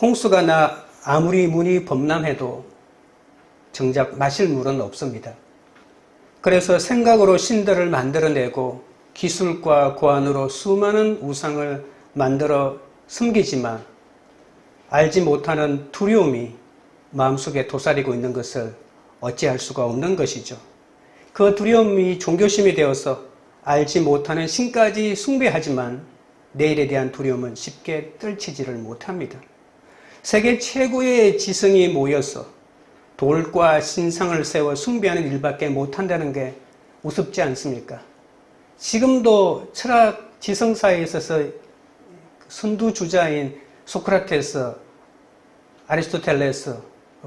홍수가 나 아무리 문이 범람해도 정작 마실 물은 없습니다. 그래서 생각으로 신들을 만들어내고 기술과 고안으로 수많은 우상을 만들어 섬기지만 알지 못하는 두려움이 마음속에 도사리고 있는 것을 어찌할 수가 없는 것이죠. 그 두려움이 종교심이 되어서 알지 못하는 신까지 숭배하지만 내일에 대한 두려움은 쉽게 떨치지를 못합니다. 세계 최고의 지성이 모여서 돌과 신상을 세워 숭배하는 일밖에 못한다는 게 우습지 않습니까? 지금도 철학 지성사에 있어서 선두주자인 소크라테스, 아리스토텔레스,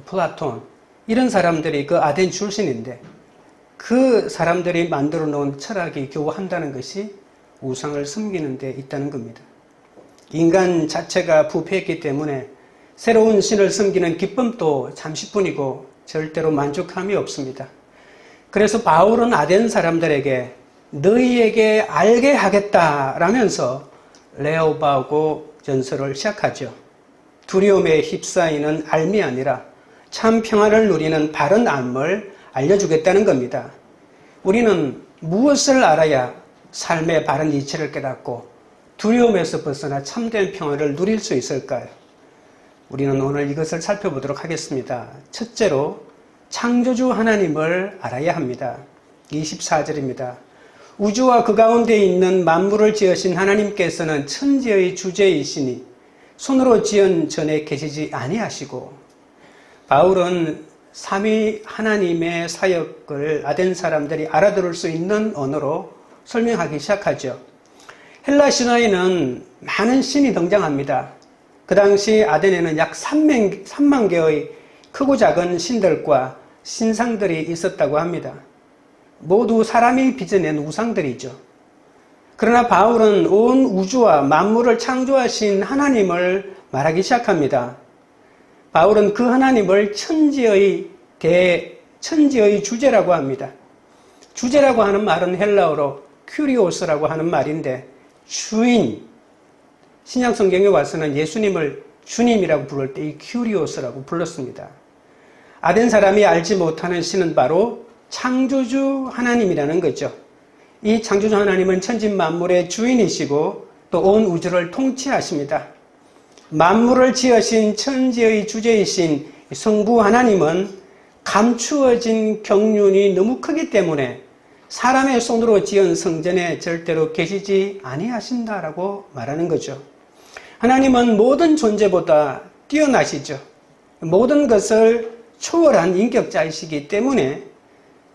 플라톤 이런 사람들이 그 아덴 출신인데 그 사람들이 만들어 놓은 철학이 겨우 한다는 것이 우상을 섬기는 데 있다는 겁니다. 인간 자체가 부패했기 때문에 새로운 신을 섬기는 기쁨도 잠시뿐이고 절대로 만족함이 없습니다. 그래서 바울은 아덴 사람들에게 너희에게 알게 하겠다라면서 레오바고 전설을 시작하죠. 두려움에 휩싸이는 알미 아니라 참 평화를 누리는 바른 암을 알려주겠다는 겁니다. 우리는 무엇을 알아야 삶의 바른 이치를 깨닫고 두려움에서 벗어나 참된 평화를 누릴 수 있을까요? 우리는 오늘 이것을 살펴보도록 하겠습니다. 첫째로 창조주 하나님을 알아야 합니다. 24절입니다. 우주와 그 가운데 있는 만물을 지으신 하나님께서는 천지의 주제이시니 손으로 지은 전에 계시지 아니하시고, 바울은 삼위 하나님의 사역을 아덴 사람들이 알아들을 수 있는 언어로 설명하기 시작하죠. 헬라 신화에는 많은 신이 등장합니다. 그 당시 아덴에는 약 3만 개의 크고 작은 신들과 신상들이 있었다고 합니다. 모두 사람이 빚어낸 우상들이죠. 그러나 바울은 온 우주와 만물을 창조하신 하나님을 말하기 시작합니다. 바울은 그 하나님을 천지의 주제라고 합니다. 주제라고 하는 말은 헬라어로 큐리오스라고 하는 말인데 주인, 신약 성경에 와서는 예수님을 주님이라고 부를 때 이 큐리오스라고 불렀습니다. 아덴 사람이 알지 못하는 신은 바로 창조주 하나님이라는 거죠. 이 창조주 하나님은 천지 만물의 주인이시고 또 온 우주를 통치하십니다. 만물을 지으신 천지의 주제이신 성부 하나님은 감추어진 경륜이 너무 크기 때문에 사람의 손으로 지은 성전에 절대로 계시지 아니하신다라고 말하는 거죠. 하나님은 모든 존재보다 뛰어나시죠. 모든 것을 초월한 인격자이시기 때문에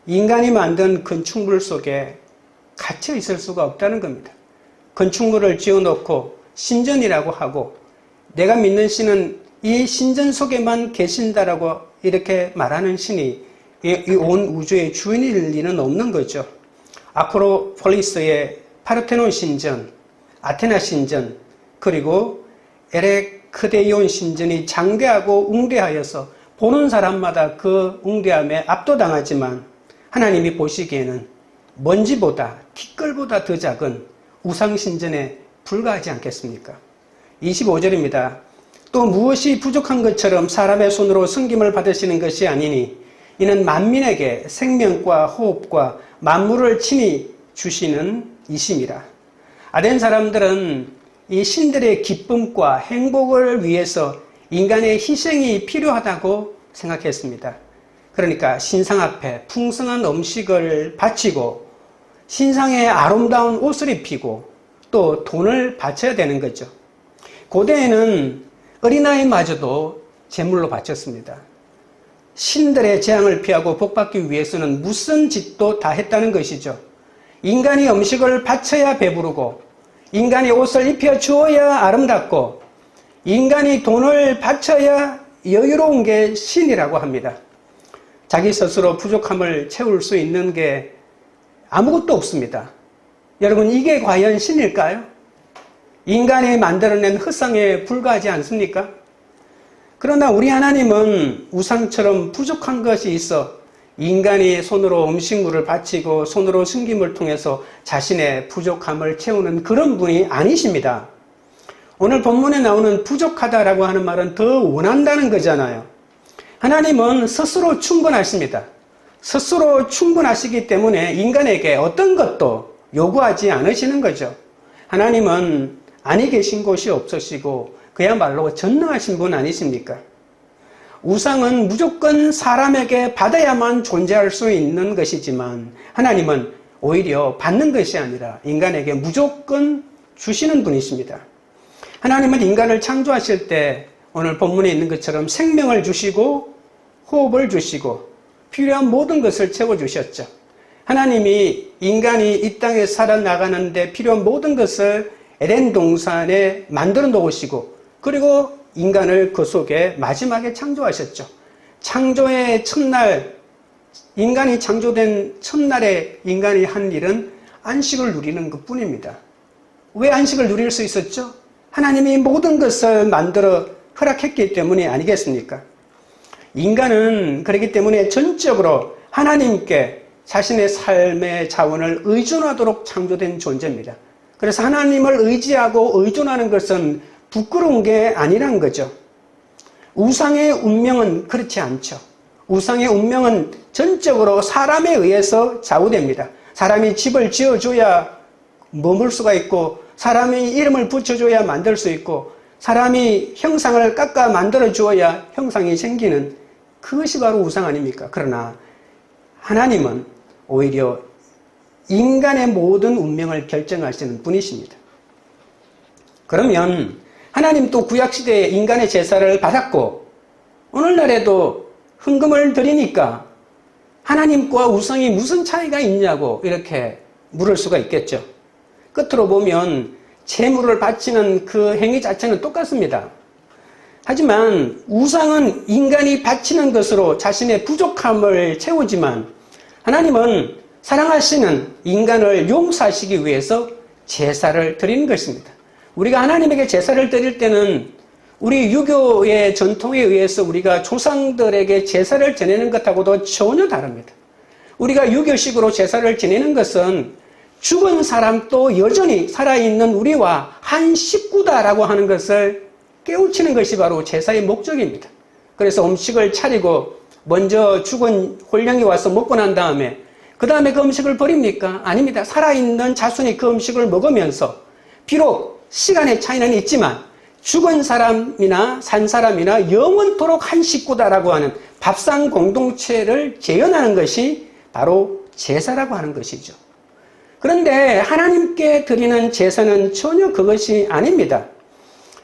인간이 만든 건축물 속에 갇혀 있을 수가 없다는 겁니다. 건축물을 지어놓고 신전이라고 하고 내가 믿는 신은 이 신전 속에만 계신다라고 이렇게 말하는 신이 이 온 우주의 주인일 리는 없는 거죠. 아크로폴리스의 파르테논 신전, 아테나 신전, 그리고 에레크데이온 신전이 장대하고 웅대하여서 보는 사람마다 그 웅대함에 압도당하지만 하나님이 보시기에는 먼지보다, 티끌보다 더 작은 우상신전에 불과하지 않겠습니까? 25절입니다. 또 무엇이 부족한 것처럼 사람의 손으로 섬김을 받으시는 것이 아니니 이는 만민에게 생명과 호흡과 만물을 친히 주시는 이심이라. 아덴 사람들은 이 신들의 기쁨과 행복을 위해서 인간의 희생이 필요하다고 생각했습니다. 그러니까 신상 앞에 풍성한 음식을 바치고 신상에 아름다운 옷을 입히고 또 돈을 바쳐야 되는 거죠. 고대에는 어린아이마저도 제물로 바쳤습니다. 신들의 재앙을 피하고 복받기 위해서는 무슨 짓도 다 했다는 것이죠. 인간이 음식을 바쳐야 배부르고 인간이 옷을 입혀 주어야 아름답고 인간이 돈을 바쳐야 여유로운 게 신이라고 합니다. 자기 스스로 부족함을 채울 수 있는 게 아무것도 없습니다. 여러분, 이게 과연 신일까요? 인간이 만들어낸 흙상에 불과하지 않습니까? 그러나 우리 하나님은 우상처럼 부족한 것이 있어 인간이 손으로 음식물을 바치고 손으로 숨김을 통해서 자신의 부족함을 채우는 그런 분이 아니십니다. 오늘 본문에 나오는 부족하다라고 하는 말은 더 원한다는 거잖아요. 하나님은 스스로 충분하십니다. 스스로 충분하시기 때문에 인간에게 어떤 것도 요구하지 않으시는 거죠. 하나님은 아니 계신 곳이 없으시고 그야말로 전능하신 분 아니십니까? 우상은 무조건 사람에게 받아야만 존재할 수 있는 것이지만 하나님은 오히려 받는 것이 아니라 인간에게 무조건 주시는 분이십니다. 하나님은 인간을 창조하실 때 오늘 본문에 있는 것처럼 생명을 주시고 호흡을 주시고 필요한 모든 것을 채워주셨죠. 하나님이 인간이 이 땅에 살아나가는데 필요한 모든 것을 에덴 동산에 만들어 놓으시고 그리고 인간을 그 속에 마지막에 창조하셨죠. 창조의 첫날, 인간이 창조된 첫날에 인간이 한 일은 안식을 누리는 것뿐입니다. 왜 안식을 누릴 수 있었죠? 하나님이 모든 것을 만들어 허락했기 때문이 아니겠습니까? 인간은 그렇기 때문에 전적으로 하나님께 자신의 삶의 자원을 의존하도록 창조된 존재입니다. 그래서 하나님을 의지하고 의존하는 것은 부끄러운 게 아니란 거죠. 우상의 운명은 그렇지 않죠. 우상의 운명은 전적으로 사람에 의해서 좌우됩니다. 사람이 집을 지어줘야 머물 수가 있고 사람이 이름을 붙여줘야 만들 수 있고 사람이 형상을 깎아 만들어 주어야 형상이 생기는 그것이 바로 우상 아닙니까? 그러나 하나님은 오히려 인간의 모든 운명을 결정하시는 분이십니다. 그러면 하나님 또 구약시대에 인간의 제사를 받았고 오늘날에도 헌금을 드리니까 하나님과 우상이 무슨 차이가 있냐고 이렇게 물을 수가 있겠죠. 끝으로 보면 제물을 바치는 그 행위 자체는 똑같습니다. 하지만 우상은 인간이 바치는 것으로 자신의 부족함을 채우지만 하나님은 사랑하시는 인간을 용서하시기 위해서 제사를 드리는 것입니다. 우리가 하나님에게 제사를 드릴 때는 우리 유교의 전통에 의해서 우리가 조상들에게 제사를 지내는 것하고도 전혀 다릅니다. 우리가 유교식으로 제사를 지내는 것은 죽은 사람도 여전히 살아있는 우리와 한 식구다라고 하는 것을 깨우치는 것이 바로 제사의 목적입니다. 그래서 음식을 차리고 먼저 죽은 홀령이 와서 먹고 난 다음에 그 다음에 그 음식을 버립니까? 아닙니다. 살아있는 자손이 그 음식을 먹으면서 비록 시간의 차이는 있지만 죽은 사람이나 산 사람이나 영원토록 한 식구다라고 하는 밥상 공동체를 재현하는 것이 바로 제사라고 하는 것이죠. 그런데 하나님께 드리는 제사는 전혀 그것이 아닙니다.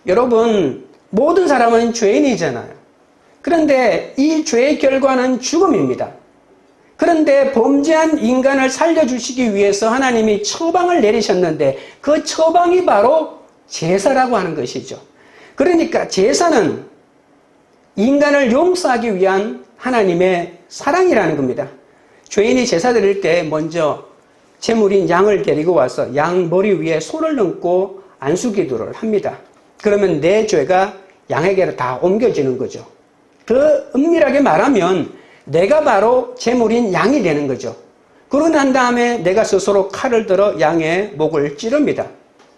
여러분, 모든 사람은 죄인이잖아요. 그런데 이 죄의 결과는 죽음입니다. 그런데 범죄한 인간을 살려주시기 위해서 하나님이 처방을 내리셨는데 그 처방이 바로 제사라고 하는 것이죠. 그러니까 제사는 인간을 용서하기 위한 하나님의 사랑이라는 겁니다. 죄인이 제사 드릴 때 먼저 제물인 양을 데리고 와서 양 머리 위에 손을 얹고 안수기도를 합니다. 그러면 내 죄가 양에게로 다 옮겨지는 거죠. 더 엄밀하게 말하면 내가 바로 제물인 양이 되는 거죠. 그러고 난 다음에 내가 스스로 칼을 들어 양의 목을 찌릅니다.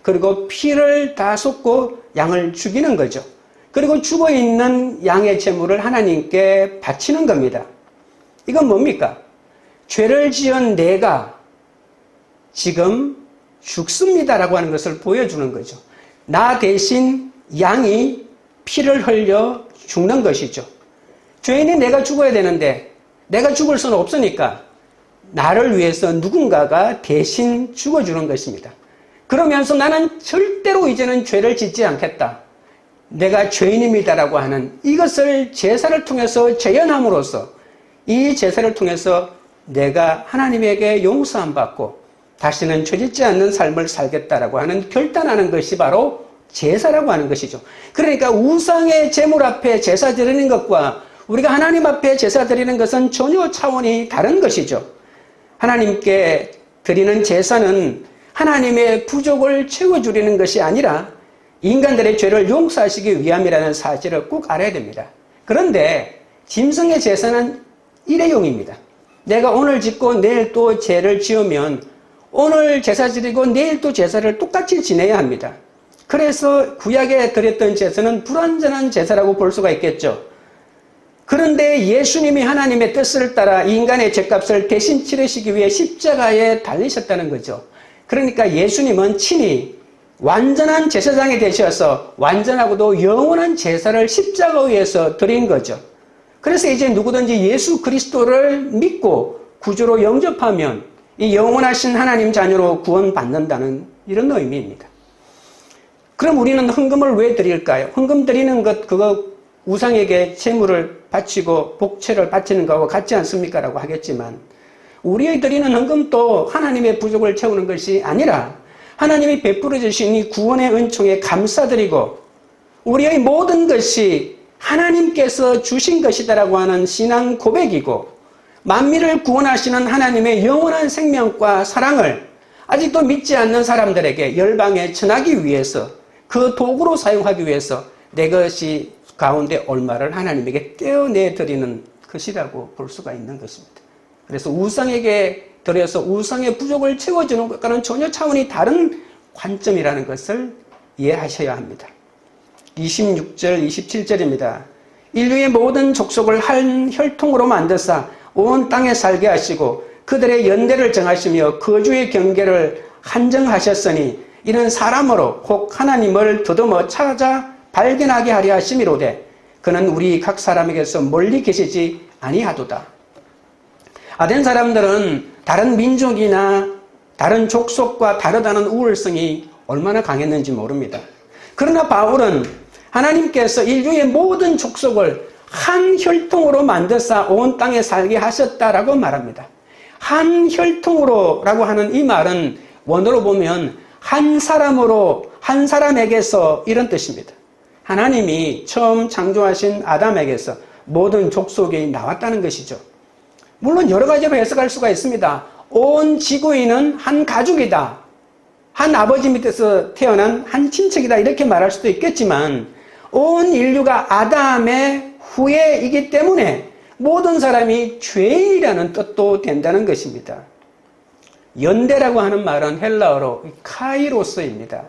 그리고 피를 다 쏟고 양을 죽이는 거죠. 그리고 죽어있는 양의 제물을 하나님께 바치는 겁니다. 이건 뭡니까? 죄를 지은 내가 지금 죽습니다라고 하는 것을 보여주는 거죠. 나 대신 양이 피를 흘려 죽는 것이죠. 죄인이 내가 죽어야 되는데 내가 죽을 수는 없으니까 나를 위해서 누군가가 대신 죽어주는 것입니다. 그러면서 나는 절대로 이제는 죄를 짓지 않겠다. 내가 죄인입니다라고 하는 이것을 제사를 통해서 재현함으로써 이 제사를 통해서 내가 하나님에게 용서함 받고 다시는 죄 짓지 않는 삶을 살겠다라고 하는 결단하는 것이 바로 제사라고 하는 것이죠. 그러니까 우상의 제물 앞에 제사 드리는 것과 우리가 하나님 앞에 제사 드리는 것은 전혀 차원이 다른 것이죠. 하나님께 드리는 제사는 하나님의 부족을 채워주려는 것이 아니라 인간들의 죄를 용서하시기 위함이라는 사실을 꼭 알아야 됩니다. 그런데 짐승의 제사는 일회용입니다. 내가 오늘 짓고 내일 또 죄를 지으면 오늘 제사 드리고 내일 또 제사를 똑같이 지내야 합니다. 그래서 구약에 드렸던 제사는 불완전한 제사라고 볼 수가 있겠죠. 그런데 예수님이 하나님의 뜻을 따라 인간의 죄값을 대신 치르시기 위해 십자가에 달리셨다는 거죠. 그러니까 예수님은 친히 완전한 제사장이 되셔서 완전하고도 영원한 제사를 십자가 위에서 드린 거죠. 그래서 이제 누구든지 예수 그리스도를 믿고 구주로 영접하면 이 영원하신 하나님 자녀로 구원받는다는 이런 의미입니다. 그럼 우리는 헌금을 왜 드릴까요? 헌금 드리는 것, 그거 우상에게 제물을 바치고 복채를 바치는 것과 같지 않습니까? 라고 하겠지만 우리의 드리는 헌금도 하나님의 부족을 채우는 것이 아니라 하나님이 베풀어 주신 이 구원의 은총에 감사드리고 우리의 모든 것이 하나님께서 주신 것이다라고 하는 신앙 고백이고 만민을 구원하시는 하나님의 영원한 생명과 사랑을 아직도 믿지 않는 사람들에게 열방에 전하기 위해서 그 도구로 사용하기 위해서 내 것이 가운데 얼마를 하나님에게 떼어내 드리는 것이라고 볼 수가 있는 것입니다. 그래서 우상에게 드려서 우상의 부족을 채워주는 것과는 전혀 차원이 다른 관점이라는 것을 이해하셔야 합니다. 26절, 27절입니다. 인류의 모든 족속을 한 혈통으로 만드사 온 땅에 살게 하시고 그들의 연대를 정하시며 거주의 경계를 한정하셨으니 이는 사람으로 혹 하나님을 더듬어 찾아 발견하게 하려 하심이로되 그는 우리 각 사람에게서 멀리 계시지 아니하도다. 아덴 사람들은 다른 민족이나 다른 족속과 다르다는 우월성이 얼마나 강했는지 모릅니다. 그러나 바울은 하나님께서 인류의 모든 족속을 한 혈통으로 만드사 온 땅에 살게 하셨다라고 말합니다. 한 혈통으로라고 하는 이 말은 원어로 보면 한 사람으로, 한 사람에게서 이런 뜻입니다. 하나님이 처음 창조하신 아담에게서 모든 족속이 나왔다는 것이죠. 물론 여러 가지로 해석할 수가 있습니다. 온 지구인은 한 가족이다. 한 아버지 밑에서 태어난 한 친척이다. 이렇게 말할 수도 있겠지만 온 인류가 아담의 후예이기 때문에 모든 사람이 죄인이라는 뜻도 된다는 것입니다. 연대라고 하는 말은 헬라어로 카이로스입니다.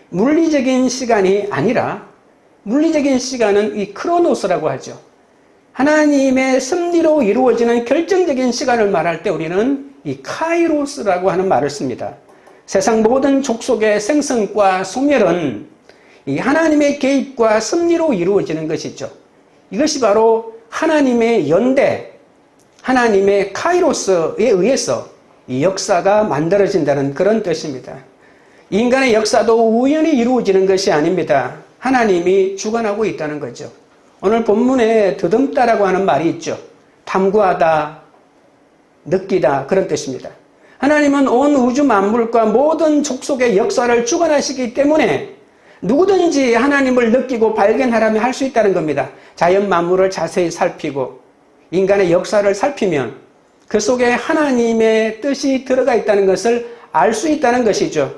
물리적인 시간이 아니라 물리적인 시간은 이 크로노스라고 하죠. 하나님의 섭리로 이루어지는 결정적인 시간을 말할 때 우리는 이 카이로스라고 하는 말을 씁니다. 세상 모든 족속의 생성과 소멸은 이 하나님의 개입과 섭리로 이루어지는 것이죠. 이것이 바로 하나님의 연대, 하나님의 카이로스에 의해서 이 역사가 만들어진다는 그런 뜻입니다. 인간의 역사도 우연히 이루어지는 것이 아닙니다. 하나님이 주관하고 있다는 거죠. 오늘 본문에 더듬다라고 하는 말이 있죠. 탐구하다, 느끼다 그런 뜻입니다. 하나님은 온 우주 만물과 모든 족속의 역사를 주관하시기 때문에 누구든지 하나님을 느끼고 발견하라면 할 수 있다는 겁니다. 자연 만물을 자세히 살피고 인간의 역사를 살피면 그 속에 하나님의 뜻이 들어가 있다는 것을 알 수 있다는 것이죠.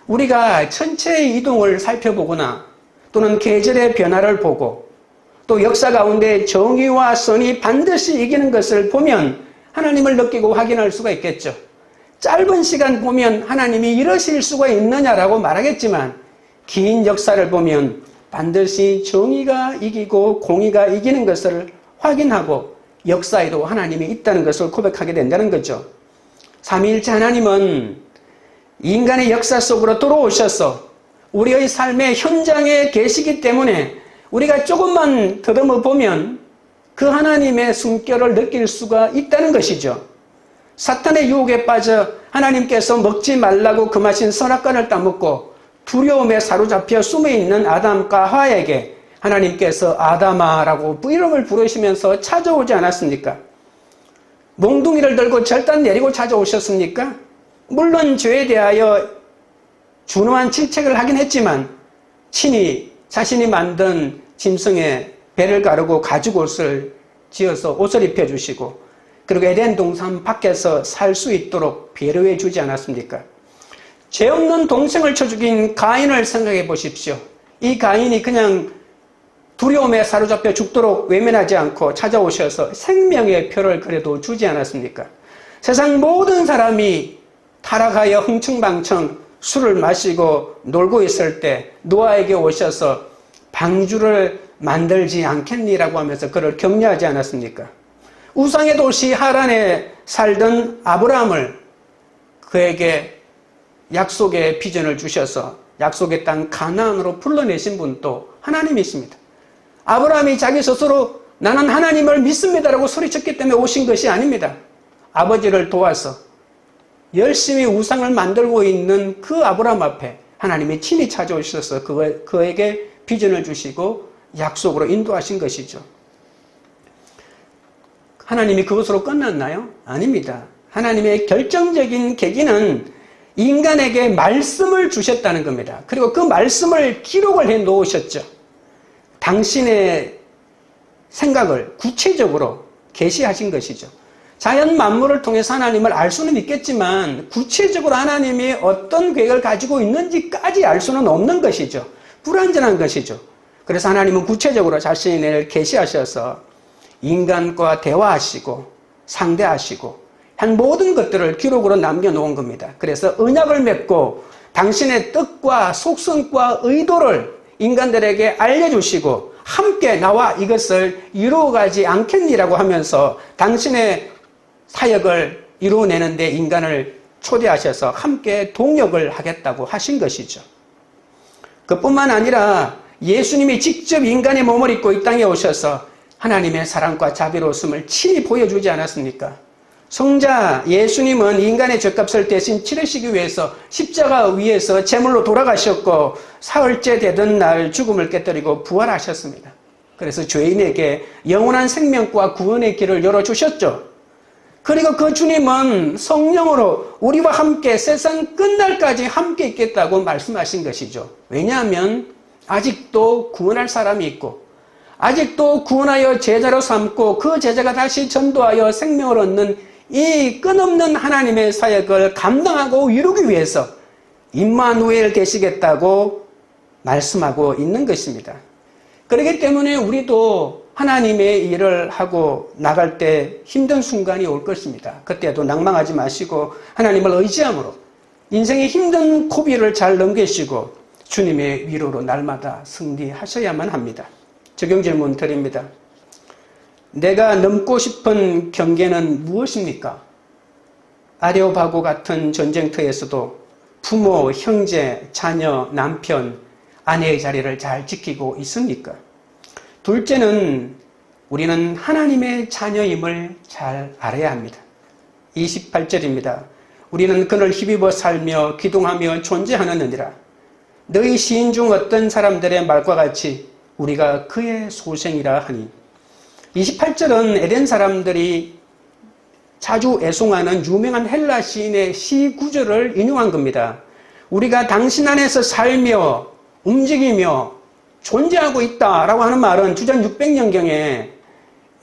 우리가 천체의 이동을 살펴보거나 또는 계절의 변화를 보고 또 역사 가운데 정의와 선이 반드시 이기는 것을 보면 하나님을 느끼고 확인할 수가 있겠죠. 짧은 시간 보면 하나님이 이러실 수가 있느냐라고 말하겠지만 긴 역사를 보면 반드시 정의가 이기고 공의가 이기는 것을 확인하고 역사에도 하나님이 있다는 것을 고백하게 된다는 거죠. 삼위일체 하나님은 인간의 역사 속으로 들어오셔서 우리의 삶의 현장에 계시기 때문에 우리가 조금만 더듬어 보면 그 하나님의 숨결을 느낄 수가 있다는 것이죠. 사탄의 유혹에 빠져 하나님께서 먹지 말라고 금하신 선악과를 따먹고 두려움에 사로잡혀 숨어있는 아담과 하와에게 하나님께서 아담아라고 이름을 부르시면서 찾아오지 않았습니까? 몽둥이를 들고 절단 내리고 찾아오셨습니까? 물론 죄에 대하여 준엄한 질책을 하긴 했지만 친히 자신이 만든 짐승의 배를 가르고 가죽 옷을 지어서 옷을 입혀주시고 그리고 에덴 동산 밖에서 살 수 있도록 배려해 주지 않았습니까? 죄 없는 동생을 쳐 죽인 가인을 생각해 보십시오. 이 가인이 그냥 두려움에 사로잡혀 죽도록 외면하지 않고 찾아오셔서 생명의 표를 그래도 주지 않았습니까? 세상 모든 사람이 타락하여 흥청망청 술을 마시고 놀고 있을 때 노아에게 오셔서 방주를 만들지 않겠니라고 하면서 그를 격려하지 않았습니까? 우상의 도시 하란에 살던 아브라함을 그에게 약속의 비전을 주셔서 약속의 땅 가나안으로 불러내신 분도 하나님이십니다. 아브라함이 자기 스스로 나는 하나님을 믿습니다라고 소리쳤기 때문에 오신 것이 아닙니다. 아버지를 도와서 열심히 우상을 만들고 있는 그 아브라함 앞에 하나님이 친히 찾아오셔서 그에게 비전을 주시고 약속으로 인도하신 것이죠. 하나님이 그것으로 끝났나요? 아닙니다. 하나님의 결정적인 계기는 인간에게 말씀을 주셨다는 겁니다. 그리고 그 말씀을 기록을 해 놓으셨죠. 당신의 생각을 구체적으로 계시하신 것이죠. 자연 만물을 통해서 하나님을 알 수는 있겠지만 구체적으로 하나님이 어떤 계획을 가지고 있는지까지 알 수는 없는 것이죠. 불완전한 것이죠. 그래서 하나님은 구체적으로 자신을 계시하셔서 인간과 대화하시고 상대하시고 한 모든 것들을 기록으로 남겨놓은 겁니다. 그래서 언약을 맺고 당신의 뜻과 속성과 의도를 인간들에게 알려주시고 함께 나와 이것을 이루어가지 않겠니라고 하면서 당신의 사역을 이루어내는데 인간을 초대하셔서 함께 동역을 하겠다고 하신 것이죠. 그뿐만 아니라 예수님이 직접 인간의 몸을 입고 이 땅에 오셔서 하나님의 사랑과 자비로움을 친히 보여주지 않았습니까? 성자 예수님은 인간의 죄값을 대신 치르시기 위해서 십자가 위에서 제물로 돌아가셨고 사흘째 되던 날 죽음을 깨뜨리고 부활하셨습니다. 그래서 죄인에게 영원한 생명과 구원의 길을 열어주셨죠. 그리고 그 주님은 성령으로 우리와 함께 세상 끝날까지 함께 있겠다고 말씀하신 것이죠. 왜냐하면 아직도 구원할 사람이 있고 아직도 구원하여 제자로 삼고 그 제자가 다시 전도하여 생명을 얻는 이 끝없는 하나님의 사역을 감당하고 이루기 위해서 임마누엘 계시겠다고 말씀하고 있는 것입니다. 그렇기 때문에 우리도 하나님의 일을 하고 나갈 때 힘든 순간이 올 것입니다. 그때도 낭망하지 마시고 하나님을 의지함으로 인생의 힘든 고비를 잘 넘기시고 주님의 위로로 날마다 승리하셔야만 합니다. 적용 질문 드립니다. 내가 넘고 싶은 경계는 무엇입니까? 아레오바고 같은 전쟁터에서도 부모, 형제, 자녀, 남편, 아내의 자리를 잘 지키고 있습니까? 둘째는 우리는 하나님의 자녀임을 잘 알아야 합니다. 28절입니다. 우리는 그를 힘입어 살며 기동하며 존재하느니라. 너희 시인 중 어떤 사람들의 말과 같이 우리가 그의 소생이라 하니. 28절은 에덴 사람들이 자주 애송하는 유명한 헬라 시인의 시 구절을 인용한 겁니다. 우리가 당신 안에서 살며 움직이며 존재하고 있다라고 하는 말은 주전 600년경에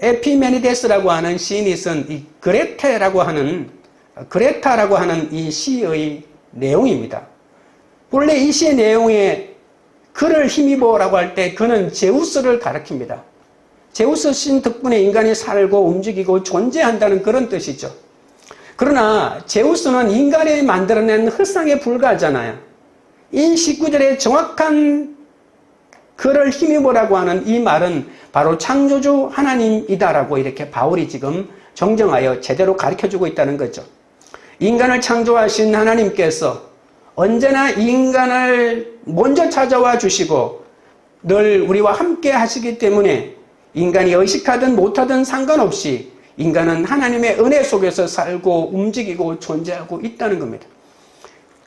에피메니데스라고 하는 시인이 쓴 이 그레타라고 하는 이 시의 내용입니다. 원래 이 시의 내용에 그를 힘입어라고 할 때 그는 제우스를 가리킵니다. 제우스 신 덕분에 인간이 살고 움직이고 존재한다는 그런 뜻이죠. 그러나 제우스는 인간이 만들어낸 흙상에 불과하잖아요. 이 19절의 정확한 그를 힘입어라고 하는 이 말은 바로 창조주 하나님이다라고 이렇게 바울이 지금 정정하여 제대로 가르쳐주고 있다는 거죠. 인간을 창조하신 하나님께서 언제나 인간을 먼저 찾아와 주시고 늘 우리와 함께 하시기 때문에 인간이 의식하든 못하든 상관없이 인간은 하나님의 은혜 속에서 살고 움직이고 존재하고 있다는 겁니다.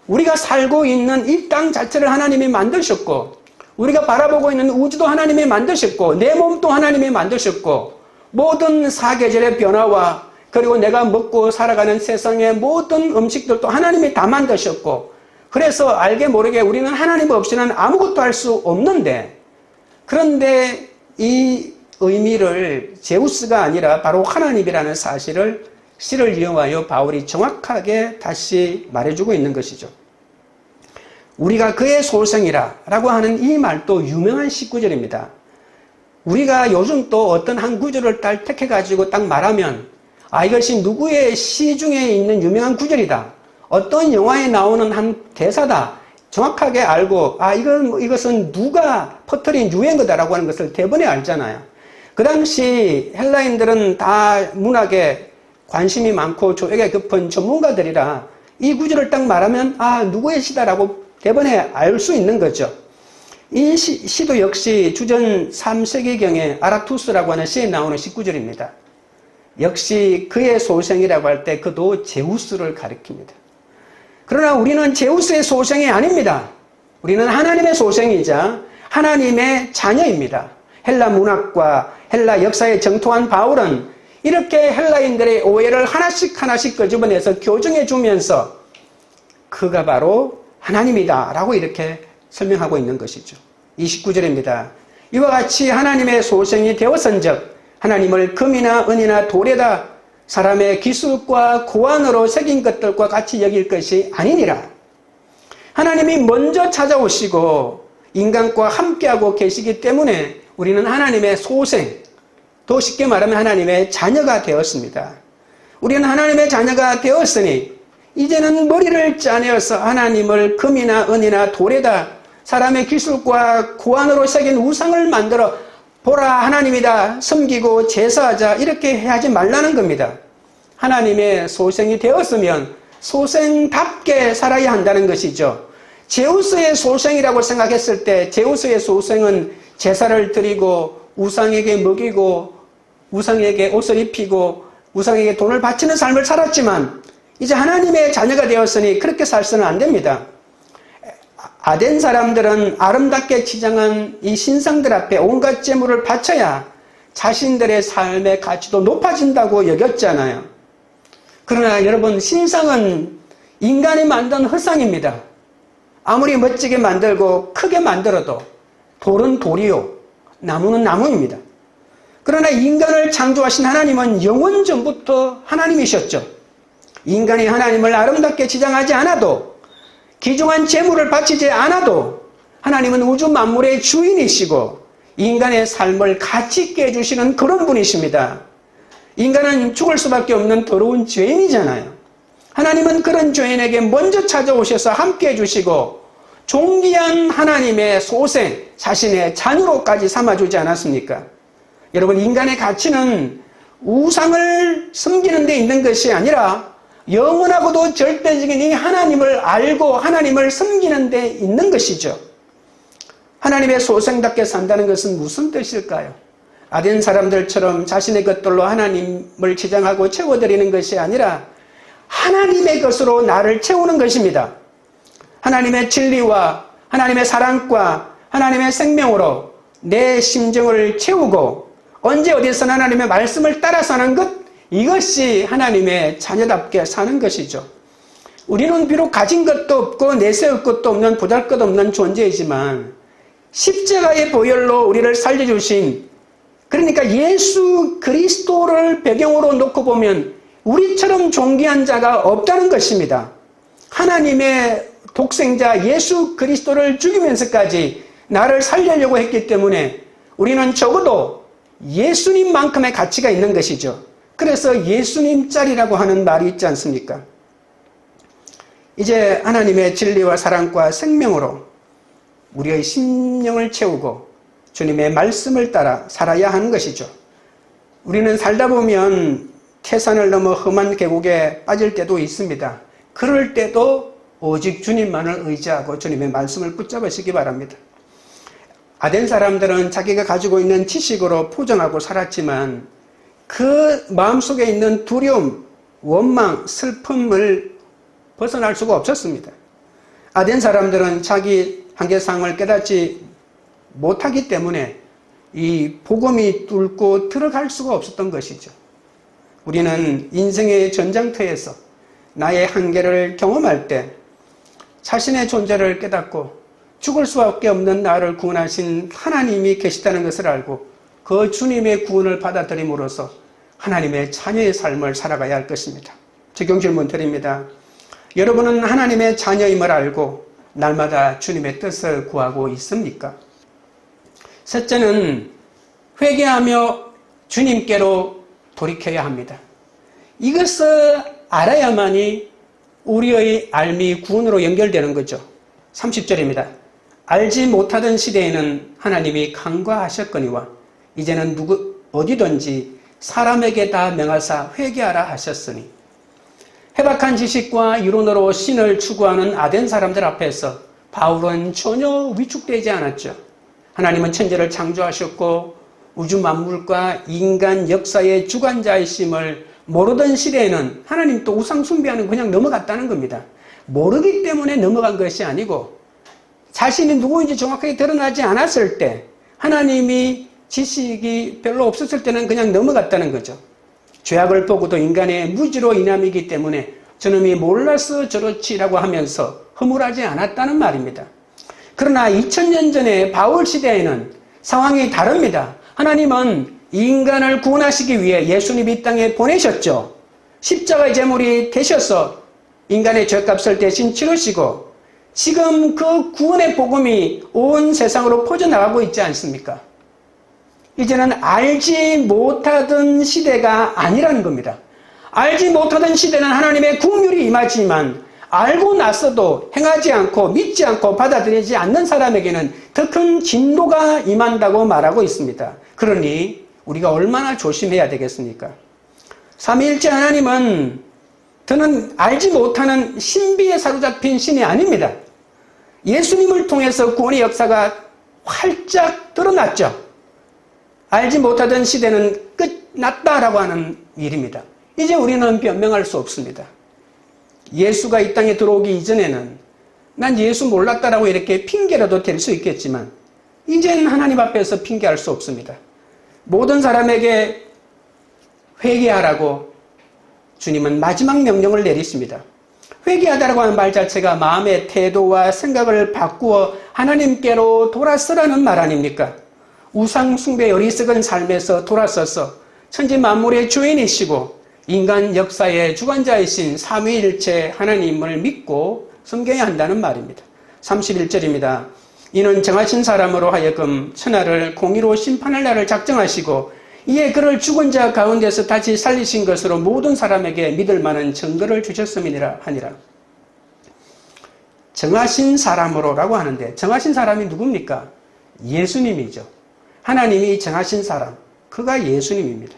우리가 살고 있는 이 땅 자체를 하나님이 만드셨고 우리가 바라보고 있는 우주도 하나님이 만드셨고 내 몸도 하나님이 만드셨고 모든 사계절의 변화와 그리고 내가 먹고 살아가는 세상의 모든 음식들도 하나님이 다 만드셨고 그래서 알게 모르게 우리는 하나님 없이는 아무것도 할 수 없는데 그런데 이 의미를 제우스가 아니라 바로 하나님이라는 사실을 시를 이용하여 바울이 정확하게 다시 말해주고 있는 것이죠. 우리가 그의 소생이라 라고 하는 이 말도 유명한 19절입니다. 우리가 요즘 또 어떤 한 구절을 딱 택해가지고 딱 말하면 이것이 누구의 시 중에 있는 유명한 구절이다. 어떤 영화에 나오는 한 대사다 정확하게 알고 이것은 누가 퍼뜨린 유행어다라고 하는 것을 대번에 알잖아요. 그 당시 헬라인들은 다 문학에 관심이 많고 조예가 깊은 전문가들이라 이 구절을 딱 말하면 누구의 시다라고 대번에 알 수 있는 거죠. 이 시도 역시 주전 3세기경에 아라투스라고 하는 시에 나오는 19절입니다. 역시 그의 소생이라고 할 때 그도 제우스를 가리킵니다. 그러나 우리는 제우스의 소생이 아닙니다. 우리는 하나님의 소생이자 하나님의 자녀입니다. 헬라 문학과 헬라 역사에 정통한 바울은 이렇게 헬라인들의 오해를 하나씩 끄집어내서 교정해 주면서 그가 바로 하나님이다 라고 이렇게 설명하고 있는 것이죠. 29절입니다. 이와 같이 하나님의 소생이 되었은즉 하나님을 금이나 은이나 돌에다 사람의 기술과 고안으로 새긴 것들과 같이 여길 것이 아니니라. 하나님이 먼저 찾아오시고 인간과 함께하고 계시기 때문에 우리는 하나님의 소생, 더 쉽게 말하면 하나님의 자녀가 되었습니다. 우리는 하나님의 자녀가 되었으니 이제는 머리를 짜내어서 하나님을 금이나 은이나 돌에다 사람의 기술과 고안으로 새긴 우상을 만들어 보라 하나님이다 섬기고 제사하자 이렇게 하지 말라는 겁니다. 하나님의 소생이 되었으면 소생답게 살아야 한다는 것이죠. 제우스의 소생이라고 생각했을 때 제우스의 소생은 제사를 드리고 우상에게 먹이고 우상에게 옷을 입히고 우상에게 돈을 바치는 삶을 살았지만 이제 하나님의 자녀가 되었으니 그렇게 살서는 안 됩니다. 아덴 사람들은 아름답게 치장한 이 신상들 앞에 온갖 재물을 바쳐야 자신들의 삶의 가치도 높아진다고 여겼잖아요. 그러나 여러분, 신상은 인간이 만든 흙상입니다. 아무리 멋지게 만들고 크게 만들어도 돌은 돌이요, 나무는 나무입니다. 그러나 인간을 창조하신 하나님은 영원 전부터 하나님이셨죠. 인간이 하나님을 아름답게 치장하지 않아도, 귀중한 재물을 바치지 않아도 하나님은 우주 만물의 주인이시고 인간의 삶을 가치 있게 해주시는 그런 분이십니다. 인간은 죽을 수밖에 없는 더러운 죄인이잖아요. 하나님은 그런 죄인에게 먼저 찾아오셔서 함께 해주시고 존귀한 하나님의 소생, 자신의 자녀로까지 삼아주지 않았습니까? 여러분, 인간의 가치는 우상을 섬기는 데 있는 것이 아니라 영원하고도 절대적인 이 하나님을 알고 하나님을 섬기는 데 있는 것이죠. 하나님의 소생답게 산다는 것은 무슨 뜻일까요? 아덴 사람들처럼 자신의 것들로 하나님을 치장하고 채워드리는 것이 아니라 하나님의 것으로 나를 채우는 것입니다. 하나님의 진리와 하나님의 사랑과 하나님의 생명으로 내 심정을 채우고 언제 어디서나 하나님의 말씀을 따라 사는 것, 이것이 하나님의 자녀답게 사는 것이죠. 우리는 비록 가진 것도 없고 내세울 것도 없는 보잘것없는 존재이지만 십자가의 보혈로 우리를 살려주신, 그러니까 예수 그리스도를 배경으로 놓고 보면 우리처럼 존귀한 자가 없다는 것입니다. 하나님의 독생자 예수 그리스도를 죽이면서까지 나를 살리려고 했기 때문에 우리는 적어도 예수님만큼의 가치가 있는 것이죠. 그래서 예수님짜리라고 하는 말이 있지 않습니까? 이제 하나님의 진리와 사랑과 생명으로 우리의 심령을 채우고 주님의 말씀을 따라 살아야 하는 것이죠. 우리는 살다 보면 태산을 넘어 험한 계곡에 빠질 때도 있습니다. 그럴 때도 오직 주님만을 의지하고 주님의 말씀을 붙잡으시기 바랍니다. 아덴 사람들은 자기가 가지고 있는 지식으로 포장하고 살았지만 그 마음속에 있는 두려움, 원망, 슬픔을 벗어날 수가 없었습니다. 아덴 사람들은 자기 한계상을 깨닫지 못하기 때문에 이 복음이 뚫고 들어갈 수가 없었던 것이죠. 우리는 인생의 전장터에서 나의 한계를 경험할 때 자신의 존재를 깨닫고 죽을 수밖에 없는 나를 구원하신 하나님이 계시다는 것을 알고 그 주님의 구원을 받아들임으로써 하나님의 자녀의 삶을 살아가야 할 것입니다. 적용 질문 드립니다. 여러분은 하나님의 자녀임을 알고 날마다 주님의 뜻을 구하고 있습니까? 셋째는 회개하며 주님께로 돌이켜야 합니다. 이것을 알아야만이 우리의 알미 구원으로 연결되는 거죠. 30절입니다. 알지 못하던 시대에는 하나님이 간과하셨거니와 이제는 어디든지 사람에게 다 명하사 회개하라 하셨으니. 해박한 지식과 이론으로 신을 추구하는 아덴 사람들 앞에서 바울은 전혀 위축되지 않았죠. 하나님은 천지를 창조하셨고 우주 만물과 인간 역사의 주관자이심을 모르던 시대에는 하나님 또 우상 숭배하는 그냥 넘어갔다는 겁니다. 모르기 때문에 넘어간 것이 아니고 자신이 누구인지 정확하게 드러나지 않았을 때, 하나님이 지식이 별로 없었을 때는 그냥 넘어갔다는 거죠. 죄악을 보고도 인간의 무지로 인함이기 때문에 저놈이 몰라서 저렇지라고 하면서 허물하지 않았다는 말입니다. 그러나 2000년 전에 바울 시대에는 상황이 다릅니다. 하나님은 인간을 구원하시기 위해 예수님 이 땅에 보내셨죠. 십자가의 제물이 되셔서 인간의 죄값을 대신 치르시고 지금 그 구원의 복음이 온 세상으로 퍼져나가고 있지 않습니까? 이제는 알지 못하던 시대가 아니라는 겁니다. 알지 못하던 시대는 하나님의 긍휼이 임하지만 알고 났어도 행하지 않고 믿지 않고 받아들이지 않는 사람에게는 더 큰 진노가 임한다고 말하고 있습니다. 그러니 우리가 얼마나 조심해야 되겠습니까? 삼위일체 하나님은 더는 알지 못하는 신비에 사로잡힌 신이 아닙니다. 예수님을 통해서 구원의 역사가 활짝 드러났죠. 알지 못하던 시대는 끝났다라고 하는 일입니다. 이제 우리는 변명할 수 없습니다. 예수가 이 땅에 들어오기 이전에는 난 예수 몰랐다라고 이렇게 핑계라도 댈 수 있겠지만 이제는 하나님 앞에서 핑계할 수 없습니다. 모든 사람에게 회개하라고 주님은 마지막 명령을 내리십니다. 회개하다라고 하는 말 자체가 마음의 태도와 생각을 바꾸어 하나님께로 돌아서라는 말 아닙니까? 우상 숭배 어리석은 삶에서 돌아서서 천지 만물의 주인이시고 인간 역사의 주관자이신 삼위일체 하나님을 믿고 섬겨야 한다는 말입니다. 31절입니다. 이는 정하신 사람으로 하여금 천하를 공의로 심판할 날을 작정하시고 이에 그를 죽은 자 가운데서 다시 살리신 것으로 모든 사람에게 믿을 만한 증거를 주셨음이니라 하니라. 정하신 사람으로라고 하는데 정하신 사람이 누굽니까? 예수님이죠. 하나님이 정하신 사람, 그가 예수님입니다.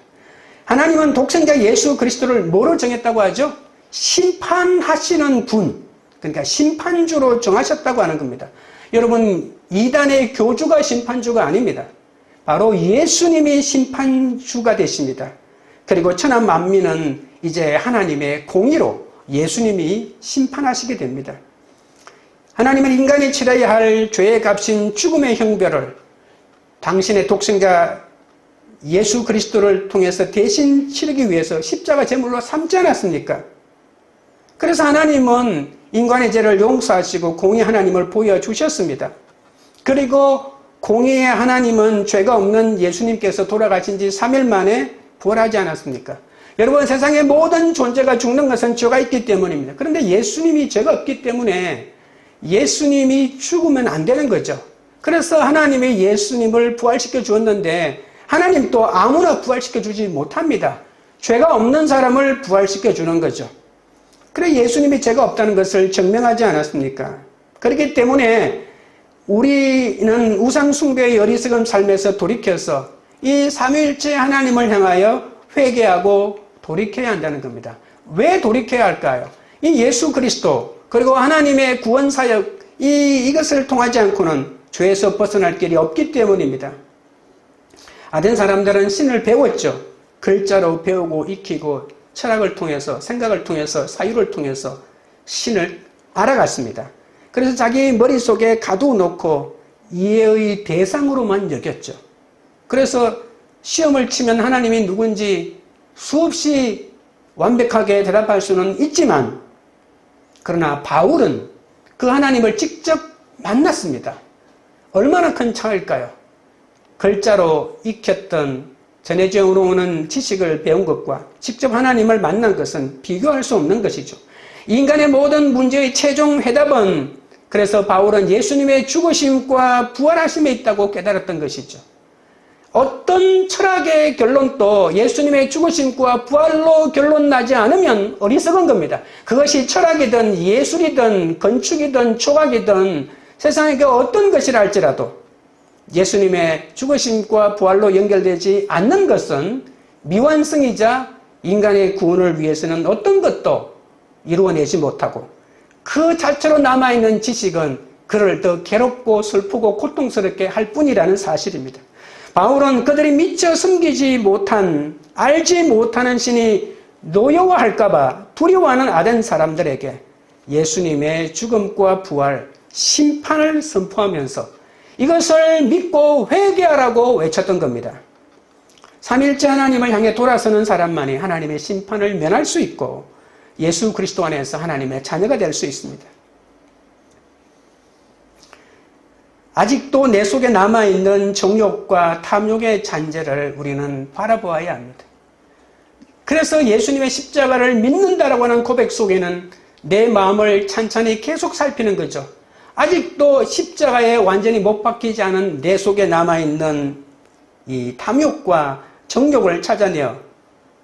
하나님은 독생자 예수 그리스도를 뭐로 정했다고 하죠? 심판하시는 분, 그러니까 심판주로 정하셨다고 하는 겁니다. 여러분, 이단의 교주가 심판주가 아닙니다. 바로 예수님이 심판주가 되십니다. 그리고 천하 만민은 이제 하나님의 공의로 예수님이 심판하시게 됩니다. 하나님은 인간이 치러야 할 죄의 값인 죽음의 형벌을 당신의 독생자 예수 그리스도를 통해서 대신 치르기 위해서 십자가 제물로 삼지 않았습니까? 그래서 하나님은 인간의 죄를 용서하시고 공의 하나님을 보여주셨습니다. 그리고 공의의 하나님은 죄가 없는 예수님께서 돌아가신 지 3일 만에 부활하지 않았습니까? 여러분, 세상의 모든 존재가 죽는 것은 죄가 있기 때문입니다. 그런데 예수님이 죄가 없기 때문에 예수님이 죽으면 안 되는 거죠. 그래서 하나님이 예수님을 부활시켜 주었는데 하나님 또 아무나 부활시켜 주지 못합니다. 죄가 없는 사람을 부활시켜 주는 거죠. 그래 예수님이 죄가 없다는 것을 증명하지 않았습니까? 그렇기 때문에 우리는 우상 숭배의 어리석은 삶에서 돌이켜서 이 삼위일체 하나님을 향하여 회개하고 돌이켜야 한다는 겁니다. 왜 돌이켜야 할까요? 이 예수 그리스도 그리고 하나님의 구원 사역 이것을 통하지 않고는 죄에서 벗어날 길이 없기 때문입니다. 아덴 사람들은 신을 배웠죠. 글자로 배우고 익히고 철학을 통해서 생각을 통해서 사유를 통해서 신을 알아갔습니다. 그래서 자기 머릿속에 가두어놓고 이해의 대상으로만 여겼죠. 그래서 시험을 치면 하나님이 누군지 수없이 완벽하게 대답할 수는 있지만 그러나 바울은 그 하나님을 직접 만났습니다. 얼마나 큰 차이일까요? 글자로 익혔던 전해져 오는 지식을 배운 것과 직접 하나님을 만난 것은 비교할 수 없는 것이죠. 인간의 모든 문제의 최종 해답은 그래서 바울은 예수님의 죽으심과 부활하심에 있다고 깨달았던 것이죠. 어떤 어떤 철학의 결론도 예수님의 죽으심과 부활로 결론 나지 않으면 어리석은 겁니다. 그것이 철학이든 예술이든 건축이든 조각이든 세상의 그 어떤 것이라 할지라도 예수님의 죽으심과 부활로 연결되지 않는 것은 미완성이자 인간의 구원을 위해서는 어떤 것도 이루어내지 못하고 그 자체로 남아있는 지식은 그를 더 괴롭고 슬프고 고통스럽게 할 뿐이라는 사실입니다. 바울은 그들이 미처 숨기지 못한, 알지 못하는 신이 노여워할까봐 두려워하는 아덴 사람들에게 예수님의 죽음과 부활, 심판을 선포하면서 이것을 믿고 회개하라고 외쳤던 겁니다. 삼일째 하나님을 향해 돌아서는 사람만이 하나님의 심판을 면할 수 있고 예수 그리스도 안에서 하나님의 자녀가 될 수 있습니다. 아직도 내 속에 남아있는 정욕과 탐욕의 잔재를 우리는 바라보아야 합니다. 그래서 예수님의 십자가를 믿는다라고 하는 고백 속에는 내 마음을 찬찬히 계속 살피는 거죠. 아직도 십자가에 완전히 못 박히지 않은 내 속에 남아있는 이 탐욕과 정욕을 찾아내어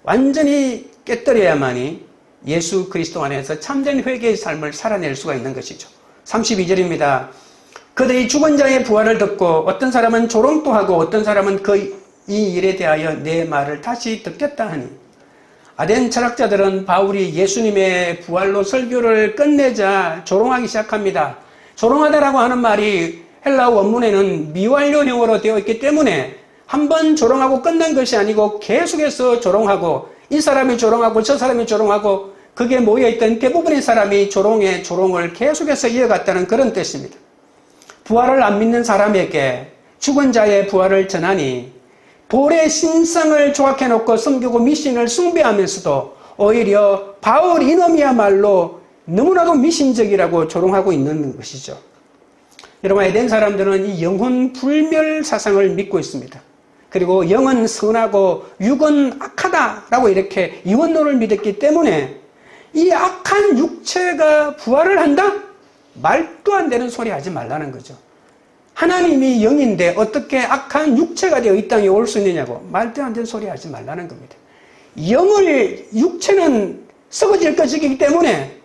완전히 깨뜨려야만이 예수 그리스도 안에서 참된 회개의 삶을 살아낼 수가 있는 것이죠. 32절입니다. 그들이 죽은 자의 부활을 듣고 어떤 사람은 조롱도 하고 어떤 사람은 이 일에 대하여 내 말을 다시 듣겠다 하니 아덴 철학자들은 바울이 예수님의 부활로 설교를 끝내자 조롱하기 시작합니다. 조롱하다라고 하는 말이 헬라어 원문에는 미완료형으로 되어 있기 때문에 한 번 조롱하고 끝난 것이 아니고 계속해서 조롱하고 이 사람이 조롱하고 저 사람이 조롱하고 그게 모여있던 대부분의 사람이 조롱을 계속해서 이어갔다는 그런 뜻입니다. 부활을 안 믿는 사람에게 죽은 자의 부활을 전하니 돌의 신성을 조각해놓고 섬기고 미신을 숭배하면서도 오히려 바울 이놈이야말로 너무나도 미신적이라고 조롱하고 있는 것이죠. 여러분, 에덴 사람들은 이 영혼 불멸 사상을 믿고 있습니다. 그리고 영은 선하고 육은 악하다라고 이렇게 이원론을 믿었기 때문에 이 악한 육체가 부활을 한다? 말도 안 되는 소리 하지 말라는 거죠. 하나님이 영인데 어떻게 악한 육체가 되어 이 땅에 올 수 있느냐고 말도 안 되는 소리 하지 말라는 겁니다. 육체는 썩어질 것이기 때문에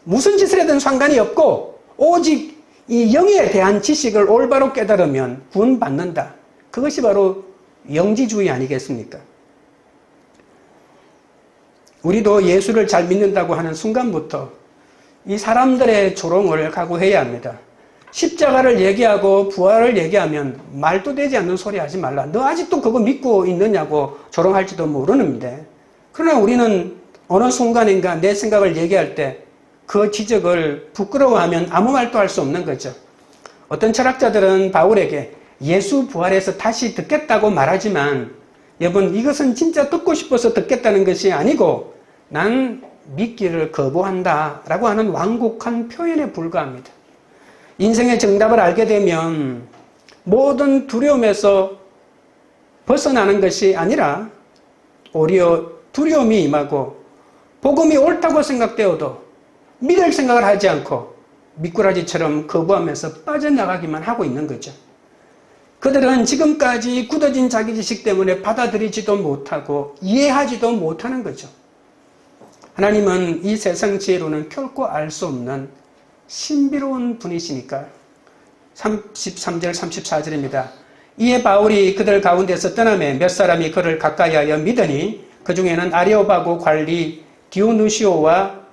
무슨 짓을 해도 상관이 없고 오직 이 영에 대한 지식을 올바로 깨달으면 구원받는다. 그것이 바로 영지주의 아니겠습니까? 우리도 예수를 잘 믿는다고 하는 순간부터 이 사람들의 조롱을 각오해야 합니다. 십자가를 얘기하고 부활을 얘기하면 말도 되지 않는 소리 하지 말라. 너 아직도 그거 믿고 있느냐고 조롱할지도 모르는데, 그러나 우리는 어느 순간인가 내 생각을 얘기할 때 그 지적을 부끄러워하면 아무 말도 할 수 없는 거죠. 어떤 철학자들은 바울에게 예수 부활해서 다시 듣겠다고 말하지만 여러분, 이것은 진짜 듣고 싶어서 듣겠다는 것이 아니고 난 믿기를 거부한다 라고 하는 완곡한 표현에 불과합니다. 인생의 정답을 알게 되면 모든 두려움에서 벗어나는 것이 아니라 오히려 두려움이 임하고 복음이 옳다고 생각되어도 믿을 생각을 하지 않고 미꾸라지처럼 거부하면서 빠져나가기만 하고 있는 거죠. 그들은 지금까지 굳어진 자기 지식 때문에 받아들이지도 못하고 이해하지도 못하는 거죠. 하나님은 이 세상 지혜로는 결코 알 수 없는 신비로운 분이시니까. 33절 34절입니다. 이에 바울이 그들 가운데서 떠나매 몇 사람이 그를 가까이하여 믿으니 그 중에는 아레오바고 관리 디오누시오와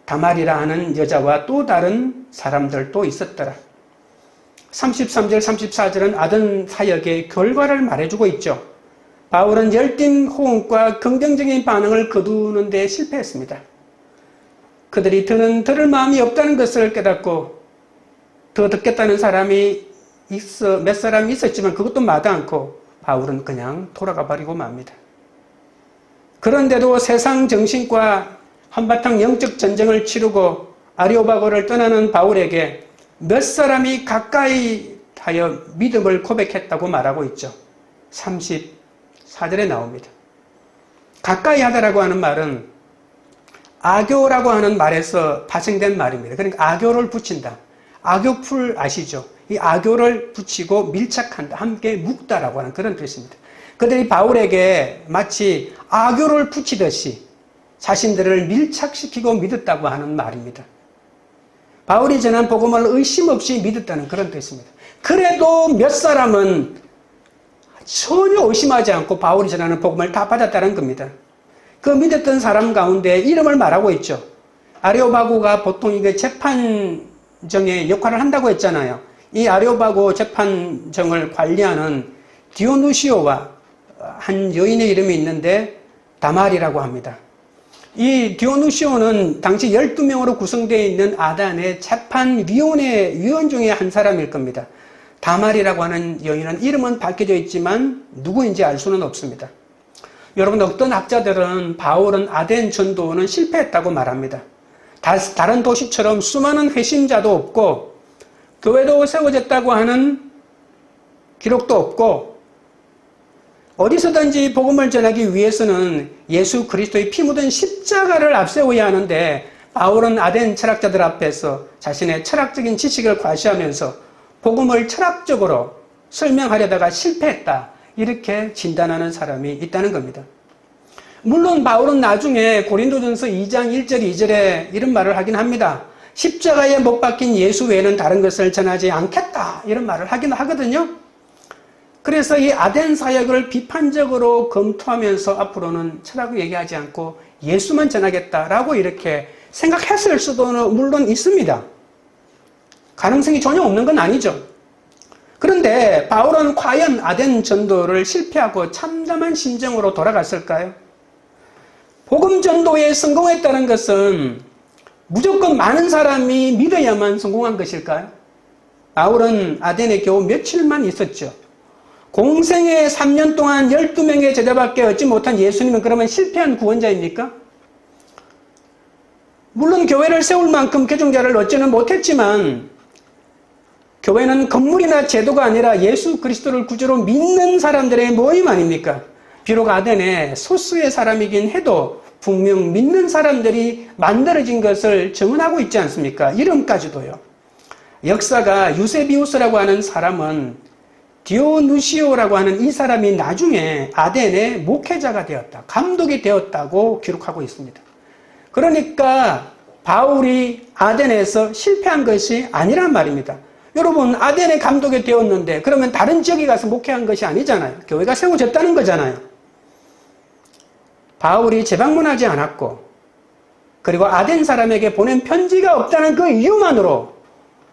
다말이라 하는 여자와 또 다른 사람들도 있었더라. 33절 34절은 아덴 사역의 결과를 말해주고 있죠. 바울은 열띤 호응과 긍정적인 반응을 거두는 데 실패했습니다. 그들이 들을 마음이 없다는 것을 깨닫고 더 듣겠다는 사람이 몇 사람이 있었지만 그것도 마다 않고 바울은 그냥 돌아가 버리고 맙니다. 그런데도 세상 정신과 한바탕 영적 전쟁을 치르고 아레오바고를 떠나는 바울에게 몇 사람이 가까이 하여 믿음을 고백했다고 말하고 있죠. 34절에 나옵니다. 가까이 하다라고 하는 말은 아교라고 하는 말에서 파생된 말입니다. 그러니까 아교를 붙인다. 아교풀 아시죠? 이 아교를 붙이고 밀착한다. 함께 묵다라고 하는 그런 뜻입니다. 그들이 바울에게 마치 악교를 붙이듯이 자신들을 밀착시키고 믿었다고 하는 말입니다. 바울이 전한 복음을 의심 없이 믿었다는 그런 뜻입니다. 그래도 몇 사람은 전혀 의심하지 않고 바울이 전하는 복음을 다 받았다는 겁니다. 그 믿었던 사람 가운데 이름을 말하고 있죠. 아레오바고가 보통 이게 재판정의 역할을 한다고 했잖아요. 이 아레오바고 재판정을 관리하는 디오누시오와 한 여인의 이름이 있는데 다말이라고 합니다. 이 디오누시오는 당시 12명으로 구성되어 있는 아단의 재판위원회 위원 중에 한 사람일 겁니다. 다말이라고 하는 여인은 이름은 밝혀져 있지만 누구인지 알 수는 없습니다. 여러분, 어떤 학자들은 바울은 아덴 전도는 실패했다고 말합니다. 다른 도시처럼 수많은 회심자도 없고 교회도 세워졌다고 하는 기록도 없고 어디서든지 복음을 전하기 위해서는 예수 그리스도의 피 묻은 십자가를 앞세워야 하는데 바울은 아덴 철학자들 앞에서 자신의 철학적인 지식을 과시하면서 복음을 철학적으로 설명하려다가 실패했다. 이렇게 진단하는 사람이 있다는 겁니다. 물론 바울은 나중에 고린도전서 2장 1절 2절에 이런 말을 하긴 합니다. 십자가에 못 박힌 예수 외에는 다른 것을 전하지 않겠다. 이런 말을 하긴 하거든요. 그래서 이 아덴 사역을 비판적으로 검토하면서 앞으로는 철학을 얘기하지 않고 예수만 전하겠다라고 이렇게 생각했을 수도 물론 있습니다. 가능성이 전혀 없는 건 아니죠. 그런데 바울은 과연 아덴 전도를 실패하고 참담한 심정으로 돌아갔을까요? 복음 전도에 성공했다는 것은 무조건 많은 사람이 믿어야만 성공한 것일까요? 바울은 아덴에 겨우 며칠만 있었죠. 공생애 3년 동안 12명의 제자밖에 얻지 못한 예수님은 그러면 실패한 구원자입니까? 물론 교회를 세울 만큼 개종자를 얻지는 못했지만 교회는 건물이나 제도가 아니라 예수 그리스도를 구주로 믿는 사람들의 모임 아닙니까? 비록 아덴에 소수의 사람이긴 해도 분명 믿는 사람들이 만들어진 것을 증언하고 있지 않습니까? 이름까지도요. 역사가 유세비우스라고 하는 사람은 디오누시오라고 하는 이 사람이 나중에 아덴의 목회자가 되었다, 감독이 되었다고 기록하고 있습니다. 그러니까 바울이 아덴에서 실패한 것이 아니란 말입니다. 여러분, 아덴의 감독이 되었는데 그러면 다른 지역에 가서 목회한 것이 아니잖아요. 교회가 세워졌다는 거잖아요. 바울이 재방문하지 않았고 그리고 아덴 사람에게 보낸 편지가 없다는 그 이유만으로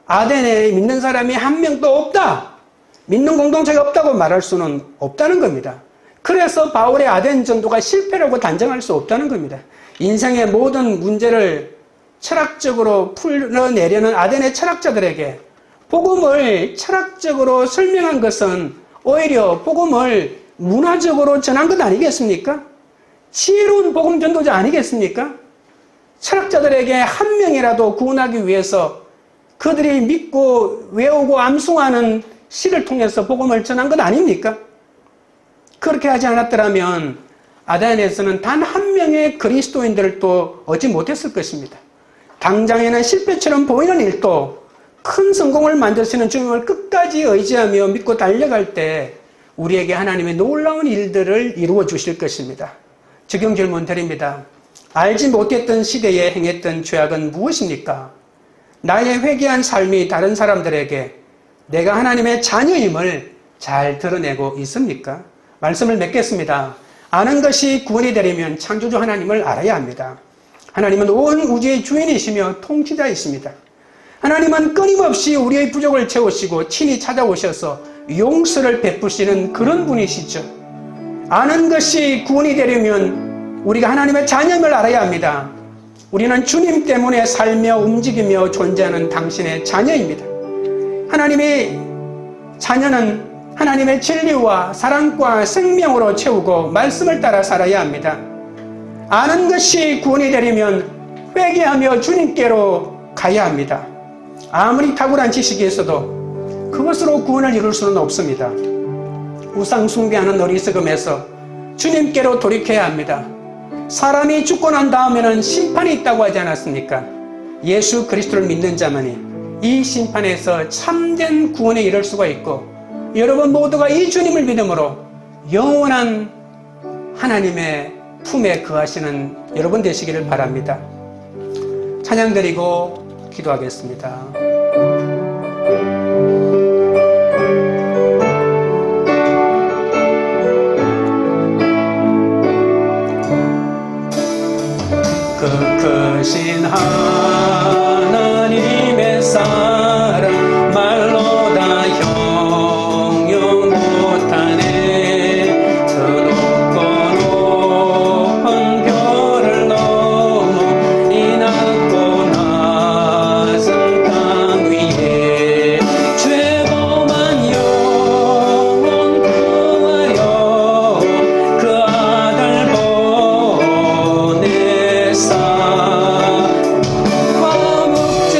아덴에 믿는 사람이 한 명도 없다, 믿는 공동체가 없다고 말할 수는 없다는 겁니다. 그래서 바울의 아덴 전도가 실패라고 단정할 수 없다는 겁니다. 인생의 모든 문제를 철학적으로 풀어내려는 아덴의 철학자들에게 복음을 철학적으로 설명한 것은 오히려 복음을 문화적으로 전한 것 아니겠습니까? 지혜로운 복음 전도자 아니겠습니까? 철학자들에게 한 명이라도 구원하기 위해서 그들이 믿고 외우고 암송하는 시를 통해서 복음을 전한 것 아닙니까? 그렇게 하지 않았더라면 아덴에서는 단 한 명의 그리스도인들도 얻지 못했을 것입니다. 당장에는 실패처럼 보이는 일도 큰 성공을 만드시는 주님을 끝까지 의지하며 믿고 달려갈 때 우리에게 하나님의 놀라운 일들을 이루어 주실 것입니다. 적용 질문 드립니다. 알지 못했던 시대에 행했던 죄악은 무엇입니까? 나의 회개한 삶이 다른 사람들에게 내가 하나님의 자녀임을 잘 드러내고 있습니까? 말씀을 맺겠습니다. 아는 것이 구원이 되려면 창조주 하나님을 알아야 합니다. 하나님은 온 우주의 주인이시며 통치자이십니다. 하나님은 끊임없이 우리의 부족을 채우시고 친히 찾아오셔서 용서를 베푸시는 그런 분이시죠. 아는 것이 구원이 되려면 우리가 하나님의 자녀임을 알아야 합니다. 우리는 주님 때문에 살며 움직이며 존재하는 당신의 자녀입니다. 하나님의 자녀는 하나님의 진리와 사랑과 생명으로 채우고 말씀을 따라 살아야 합니다. 아는 것이 구원이 되려면 회개하며 주님께로 가야 합니다. 아무리 탁월한 지식이 있어도 그것으로 구원을 이룰 수는 없습니다. 우상 숭배하는 어리석음에서 주님께로 돌이켜야 합니다. 사람이 죽고 난 다음에는 심판이 있다고 하지 않았습니까? 예수 그리스도를 믿는 자만이 이 심판에서 참된 구원에 이를 수가 있고 여러분 모두가 이 주님을 믿음으로 영원한 하나님의 품에 거하시는 여러분 되시기를 바랍니다. 찬양 드리고 기도하겠습니다. 그 크신 하나님의 사랑 말로 다 형용 못하네. 저 높고 높은 별을 넘어 이 낮고 낮은 땅 위에 죄범한 영혼 구하려 그 아들 보내사 화목제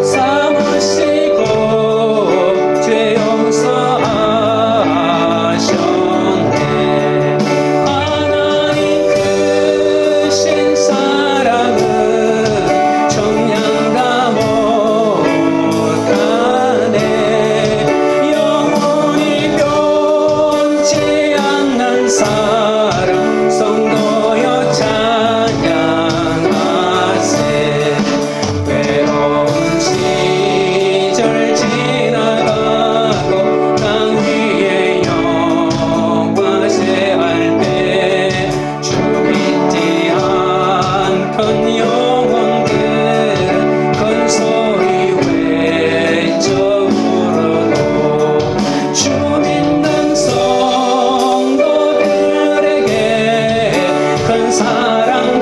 삼으시고 죄 용서하셨네. 하나님 크신 사랑은 정량다 못하네. 영원히 변치 않는 사랑 성도여 찬양하세. 외로운 시절 지나가고 땅 위에 영화세할 때 주 믿지 않던 영혼들은 큰 소리 외쳐 울어도 주 믿는 성도들에게 큰 사랑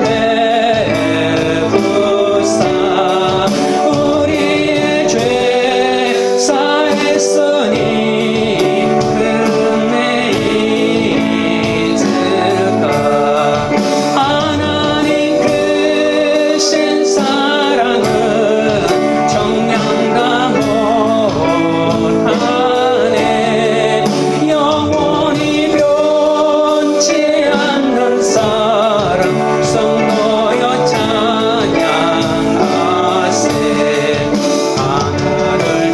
베푸사 우리의 죄 사했으니 은혜 잊을까. 하나님 크신 사랑은 정량다 못하네. 영원히 변치 않는 사랑 성도여 찬양하세. 하늘을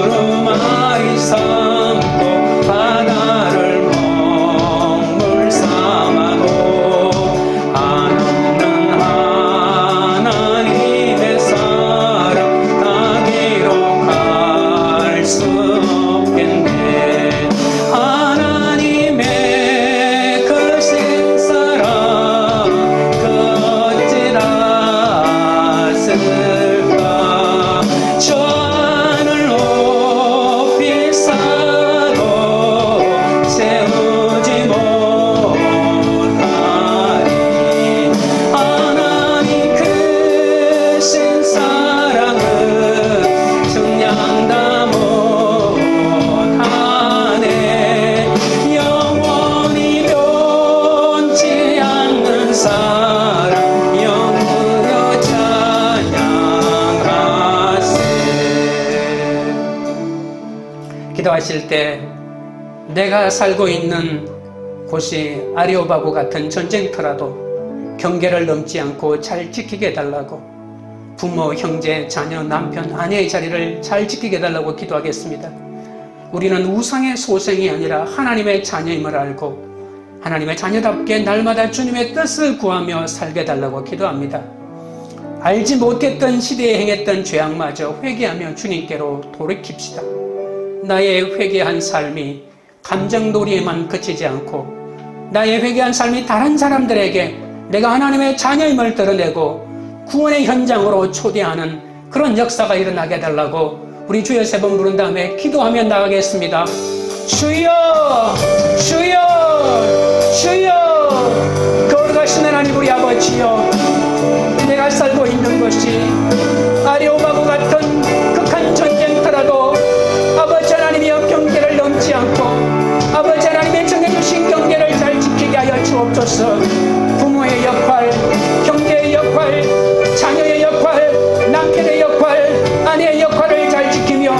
구름아리 삼고 바다를 먹물 삼아도 한없는 하나님의 사랑 다 기록할 수 없겠네. 하나님의 크신 사랑 그 어찌났을까. 저 하늘 높이 쌓아도 세우지 못하리. 하나님 크신 사랑은 정량다 못하네. 영원히 변치 않는 사랑 영원히 찬양하세. 기도하실 때 내가 살고 있는 곳이 아레오바고 같은 전쟁터라도 경계를 넘지 않고 잘 지키게 해달라고, 부모, 형제, 자녀, 남편, 아내의 자리를 잘 지키게 해달라고 기도하겠습니다. 우리는 우상의 소생이 아니라 하나님의 자녀임을 알고 하나님의 자녀답게 날마다 주님의 뜻을 구하며 살게 해달라고 기도합니다. 알지 못했던 시대에 행했던 죄악마저 회개하며 주님께로 돌이킵시다. 나의 회개한 삶이 감정놀이에만 그치지 않고 나의 회개한 삶이 다른 사람들에게 내가 하나님의 자녀임을 드러내고 구원의 현장으로 초대하는 그런 역사가 일어나게 해달라고 우리 주여 세 번 부른 다음에 기도하며 나가겠습니다. 주여 주여 주여. 거룩하신 하나님 우리 아버지여, 내가 살고 있는 것이 아레오바고 같은 극한 전쟁터라도 아버지 하나님이여 경계를 넘지 않고 아버지 하나님의 정해주신 경계를 잘 지키게 하여 주옵소서. 부모의 역할, 형제의 역할, 자녀의 역할, 남편의 역할, 아내의 역할을 잘 지키며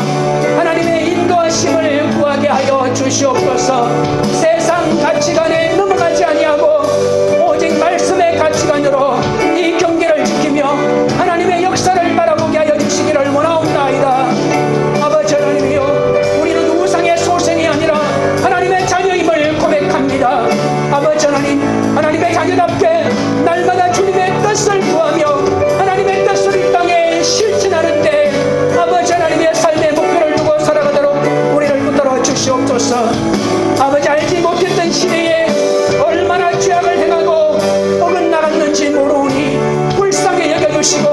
하나님의 인도하심을 구하게 하여 주시옵소서. 세상 가치관에 넘어가지 아니하고 오직 말씀의 가치관으로 이 경계를 지키며 하나님의 역사를 바라보게 하여 주시기를 원하옵나이다. 아버지 하나님이여, 우리는 우상의 소생이 아니라 있는 시대에 얼마나 죄악을 행하고 어긋나갔는지 모르오니 불쌍히 여겨주시고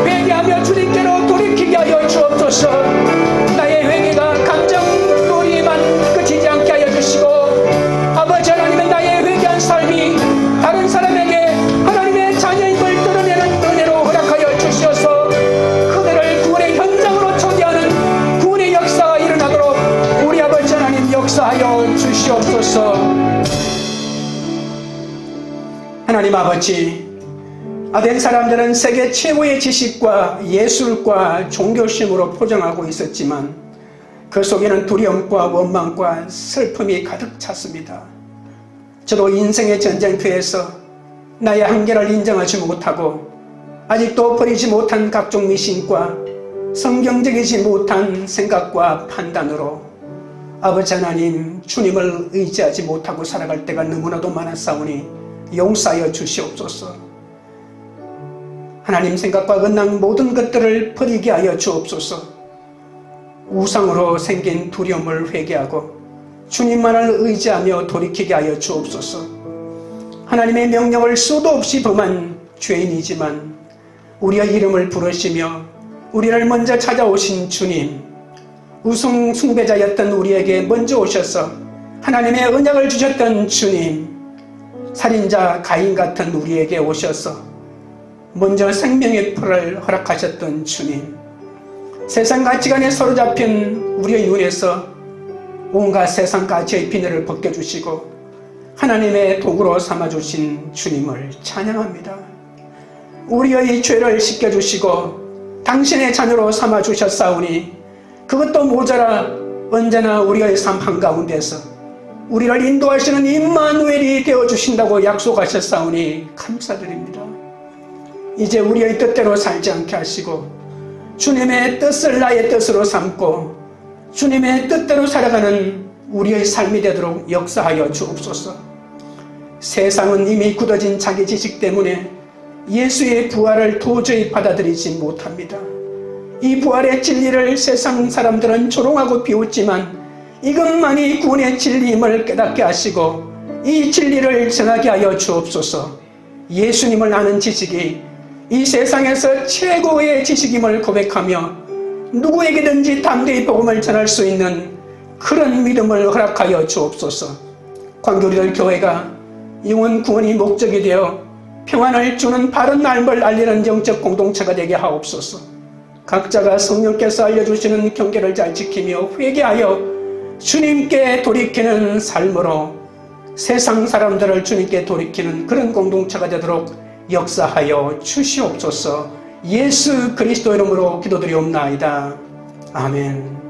회개하며 주님께로 돌이키게 하여 주옵소서. 나의 회개가 감정놀이만 그치지 않게 하여 주시고 아버지 하나님은 나의 회개한 삶이 다른 사람에게 하나님의 자녀임을 드러내는 은혜로 허락하여 주시어서 그들을 구원의 현장으로 초대하는 구원의 역사가 일어나도록 우리 아버지 하나님 역사하여 주시옵소서. 하나님 아버지, 아덴 사람들은 세계 최고의 지식과 예술과 종교심으로 포장하고 있었지만 그 속에는 두려움과 원망과 슬픔이 가득 찼습니다. 저도 인생의 전쟁터에서 나의 한계를 인정하지 못하고 아직도 버리지 못한 각종 미신과 성경적이지 못한 생각과 판단으로 아버지 하나님 주님을 의지하지 못하고 살아갈 때가 너무나도 많았사오니 용서하여 주시옵소서. 하나님 생각과 끝난 모든 것들을 버리게 하여 주옵소서. 우상으로 생긴 두려움을 회개하고 주님만을 의지하며 돌이키게 하여 주옵소서. 하나님의 명령을 수도 없이 범한 죄인이지만 우리의 이름을 부르시며 우리를 먼저 찾아오신 주님, 우승 숭배자였던 우리에게 먼저 오셔서 하나님의 언약을 주셨던 주님, 살인자 가인 같은 우리에게 오셔서 먼저 생명의 풀을 허락하셨던 주님, 세상 가치관에 사로잡힌 우리의 눈에서 온갖 세상 가치의 비늘을 벗겨주시고 하나님의 도구로 삼아주신 주님을 찬양합니다. 우리의 죄를 씻겨주시고 당신의 자녀로 삼아주셨사오니 그것도 모자라 언제나 우리의 삶 한가운데서 우리를 인도하시는 임마누엘이 되어주신다고 약속하셨사오니 감사드립니다. 이제 우리의 뜻대로 살지 않게 하시고 주님의 뜻을 나의 뜻으로 삼고 주님의 뜻대로 살아가는 우리의 삶이 되도록 역사하여 주옵소서. 세상은 이미 굳어진 자기 지식 때문에 예수의 부활을 도저히 받아들이지 못합니다. 이 부활의 진리를 세상 사람들은 조롱하고 비웃지만 이것만이 구원의 진리임을 깨닫게 하시고 이 진리를 전하게 하여 주옵소서. 예수님을 아는 지식이 이 세상에서 최고의 지식임을 고백하며 누구에게든지 담대히 복음을 전할 수 있는 그런 믿음을 허락하여 주옵소서. 광교리들 교회가 영혼 구원이 목적이 되어 평안을 주는 바른 삶을 알리는 영적 공동체가 되게 하옵소서. 각자가 성령께서 알려주시는 경계를 잘 지키며 회개하여 주님께 돌이키는 삶으로 세상 사람들을 주님께 돌이키는 그런 공동체가 되도록 역사하여 주시옵소서. 예수 그리스도 이름으로 기도드리옵나이다. 아멘.